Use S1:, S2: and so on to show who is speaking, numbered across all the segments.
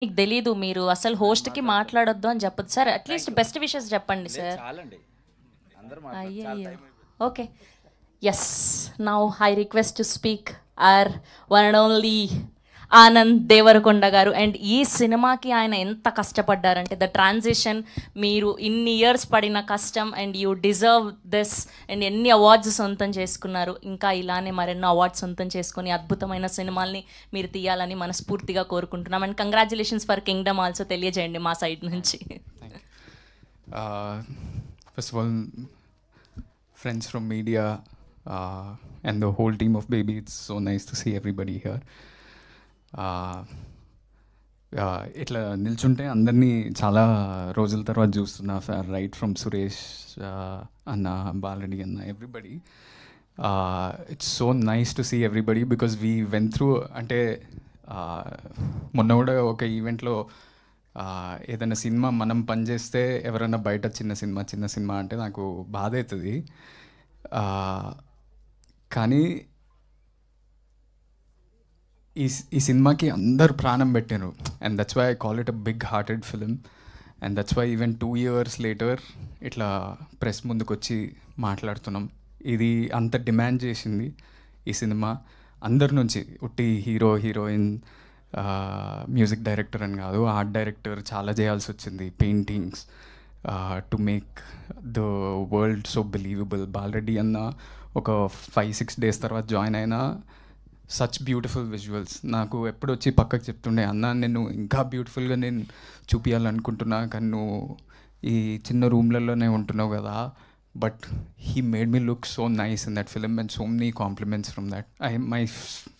S1: మీకు తెలీదు. మీరు అసలు హోస్ట్‌కి మాట్లాడొద్దు అని చెప్పొద్దు. సార్ అట్‌లీస్ట్ బెస్ట్ విషెస్ చెప్పండి సార్.
S2: చాలండి, అందరూ మాట్లాడి చాలా
S1: అయ్యయ్యో!
S2: టైం అయిపోయింది.
S1: Okay. Yes. Now I request to speak our one and only Anand Devarakonda garu. And ఈ సినిమాకి ఆయన ఎంత కష్టపడ్డారంటే ద ట్రాన్సిషన్, మీరు ఇన్ని ఇయర్స్ పడిన కష్టం and you deserve this. And ఎన్ని అవార్డ్స్ సొంతం చేసుకున్నారు. ఇంకా ఇలానే మరెన్నో అవార్డ్స్ సొంతం చేసుకొని అద్భుతమైన సినిమాల్ని మీరు తీయాలని మనస్ఫూర్తిగా కోరుకుంటున్నాం. And congratulations for Kingdom also తెలియజేయండి మా సైడ్ నుంచి.
S3: First of all, friends from media and the whole team of Baby, it's so nice to see everybody here. ఇట్లా నిల్చుంటే అందరినీ చాలా రోజుల తర్వాత చూస్తున్నా, రైట్ ఫ్రమ్ సురేష్ అన్న, బాలరెడ్డి అన్న, everybody. It's so nice to see everybody because we went through. అంటే మొన్న కూడా ఒక ఈవెంట్లో ఏదైనా సినిమా మనం పనిచేస్తే ఎవరైనా బయట చిన్న సినిమా అంటే నాకు బాధ అవుతుంది. కానీ ఈ సినిమాకి అందరు ప్రాణం పెట్టారు. And that's why I call it a big hearted film. And that's why even 2 years later ఇట్లా ప్రెస్ ముందుకు వచ్చి మాట్లాడుతున్నాం. ఇది అంత డిమాండ్ చేసింది ఈ సినిమా అందరి నుంచి. ఉట్టి హీరో, హీరోయిన్, మ్యూజిక్ డైరెక్టర్ అని కాదు, ఆర్ట్ డైరెక్టర్ చాలా చేయాల్సి వచ్చింది. Paintings to make the world so believable. Bala Reddy అన్న ఒక 5-6 days తర్వాత జాయిన్ అయినా సచ్ బ్యూటిఫుల్ విజువల్స్. నాకు ఎప్పుడు వచ్చి పక్కకు చెప్తుండే, అన్న నేను ఇంకా బ్యూటిఫుల్గా నేను చూపించాలనుకుంటున్నా, కానీ నువ్వు ఈ చిన్న రూమ్లలోనే ఉంటున్నావు కదా. But he made me look so nice in that film and so many compliments from that. My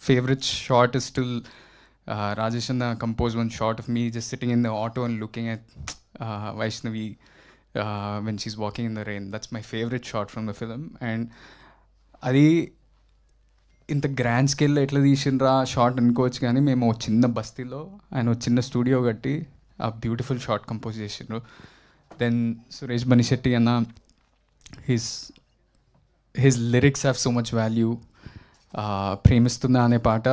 S3: favorite shot is still Rajesh Anna composed one shot of me just sitting in the auto and looking at Vaishnavi when she's walking in the rain. That's my favorite shot from the film. And అది ఇంత grand స్కేల్లో ఎట్లా తీసిండ్రా short అనుకోవచ్చు, కానీ మేము ఒక చిన్న బస్తీలో ఆయన ఒక చిన్న స్టూడియో కట్టి ఆ బ్యూటిఫుల్ షార్ట్ కంపోజ్ చేసిండ్రు. దెన్ సురేష్ బనిశెట్టి అన్న, his lyrics have so much value. ప్రేమిస్తుందా అనే పాట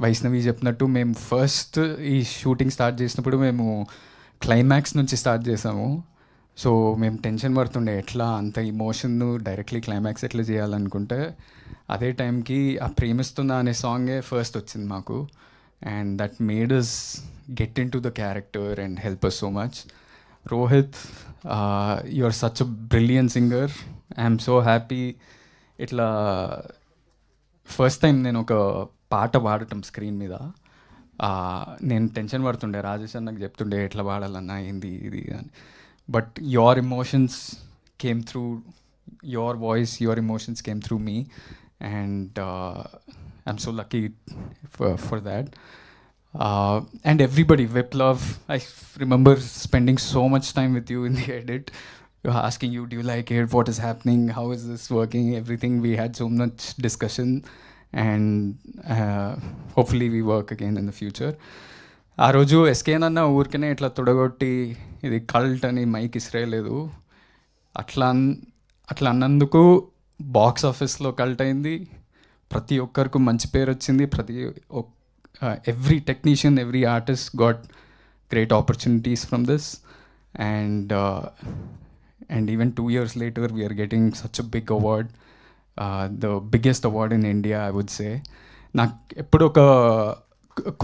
S3: వైష్ణవి చెప్పినట్టు మేము ఫస్ట్ ఈ షూటింగ్ స్టార్ట్ చేసినప్పుడు మేము క్లైమాక్స్ నుంచి స్టార్ట్ చేసాము. సో మేము టెన్షన్ పడుతుండే ఎట్లా అంత ఇమోషన్ను డైరెక్ట్లీ క్లైమాక్స్ ఎట్లా చేయాలనుకుంటే, అదే టైంకి ఆ ప్రేమిస్తుందా అనే సాంగే ఫస్ట్ వచ్చింది మాకు. And that made us get into the character and help us so much. Rohit, you are such a brilliant singer. I'm so happy. ఇట్లా ఫస్ట్ టైం నేను ఒక పాట పాడటం స్క్రీన్ మీద. నేను టెన్షన్ పడుతుండే, రాజేష్ అన్నకు చెప్తుండే ఎట్లా పాడాలన్నా ఏంది ఇది అని. But your emotions came through, your voice, your emotions came through me. And I'm so lucky for that. And everybody, Viplav, I remember spending so much time with you in the edit. You're asking you, do you like it? What is happening? How is this working? Everything. We had so much discussion, and hopefully we work again in the future. ఆ రోజు ఎస్కేన్ అన్న ఊరికనే ఇట్లా తొడగొట్టి ఇది cult అని mic ఇస్రేయలేదు. అట్లా అన్నందుకు box ఆఫీస్లో కల్ట్ అయింది. ప్రతి ఒక్కరికి మంచి పేరు వచ్చింది. Every technician, every artist got great opportunities from this. And even 2 years later we are getting such a big award, the biggest award in India, I would say. నాకు ఎప్పుడు ఒక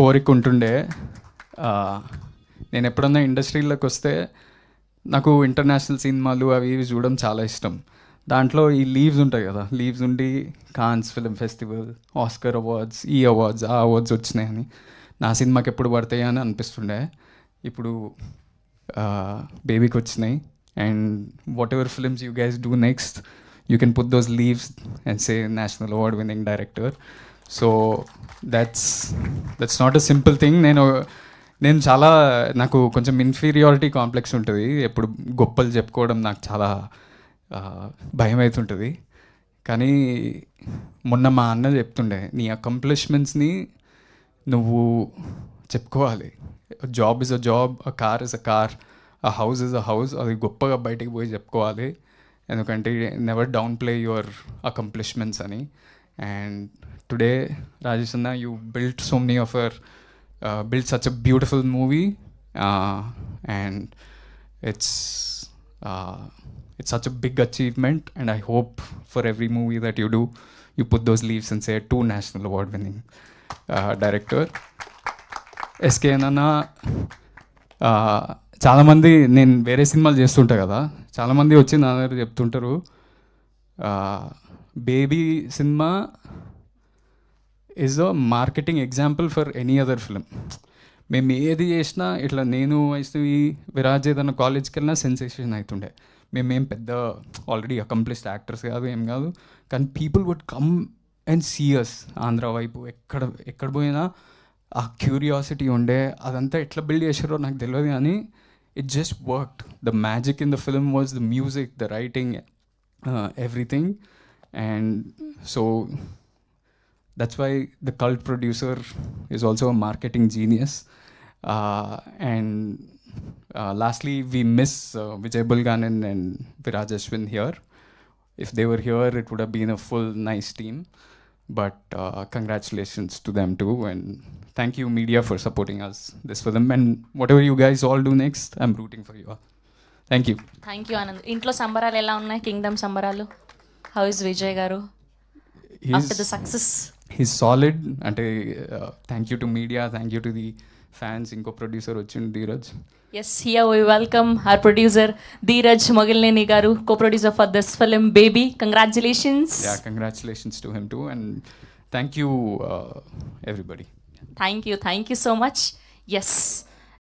S3: కోరిక ఉంటుండే, నేను ఎప్పుడన్నా ఇండస్ట్రీలోకి వస్తే నాకు ఇంటర్నేషనల్ సినిమాలు అవి ఇవి చూడడం చాలా ఇష్టం. దాంట్లో ఈ లీవ్స్ ఉంటాయి కదా, లీవ్స్ ఉండి Cannes film festival, Oscar awards, ఈ అవార్డ్స్, ఆ అవార్డ్స్ వచ్చినాయని నా సినిమాకి ఎప్పుడు పడతాయి అని అనిపిస్తుండే. ఇప్పుడు బేబీకి వచ్చినాయి. And what ever films you guys do next, you can put those leaves and say national award winning director. So that's not a simple thing. నేను చాలా, నాకు కొంచెం ఇన్ఫీరియారిటీ కాంప్లెక్స్ ఉంటుంది. ఎప్పుడు గొప్పలు చెప్పుకోవడం నాకు చాలా భయం అవుతుంటుంది. కానీ మొన్న మా అన్న చెప్తుండే, నీ అకంప్లిష్మెంట్స్ని నువ్వు చెప్పుకోవాలి. Job is a job, a car is a car, a house is a house. అది గొప్పగా బయటికి పోయి చెప్పుకోవాలి. ఎందుకంటే never down play your accomplishments అని. అండ్ టుడే రాజేష్ అన్న, you built so many of our built such a beautiful movie, and it's it's such a big achievement, and I hope for every movie that you do, you put those leaves and say 2 national award winning director. SK అన్న, చాలామంది, నేను వేరే సినిమాలు చేస్తుంటా కదా, చాలామంది వచ్చి నా దగ్గర చెప్తుంటారు, baby cinema is a marketing example for any other film. మేము ఏది చేసినా ఇట్లా, నేను వైష్ణవి విరాజ్ ఏదైనా కాలేజ్కి వెళ్ళినా సెన్సేషన్ అవుతుండే. మేమేం పెద్ద ఆల్రెడీ అకంప్లిష్డ్ యాక్టర్స్ కాదు, ఏం కాదు, కానీ people would come and see us. Andhra వైపు ఎక్కడ పోయినా ఆ క్యూరియాసిటీ ఉండే. అదంతా ఎట్లా బిల్డ్ చేసారో నాకు తెలియదు, కానీ it just worked. The magic in the film was the music, the writing, everything. And so that's why the cult producer is also a marketing genius. And lastly, we miss Vijay Bulganan and Viraj Ashwin here. If they were here, it would have been a full nice team. But congratulations to them too, and thank you media for supporting us this film. And whatever you guys all do next, I'm rooting for you all. Thank you.
S1: Thank you Anand. ఇంట్లో సంబరాలు ఎలా ఉన్నాయి? Kingdom సంబరాలు. How is Vijay గారు after the success?
S3: He's solid. అంటే thank you to media, thank you to the fans. ఇంకో producer వచ్చింది, Dheeraj.
S1: Yes, here we welcome our producer Dheeraj Mogilneni garu, co-producer for this film Baby. Congratulations.
S3: Yeah, congratulations to him too, and thank you everybody.
S1: Thank you so much. Yes.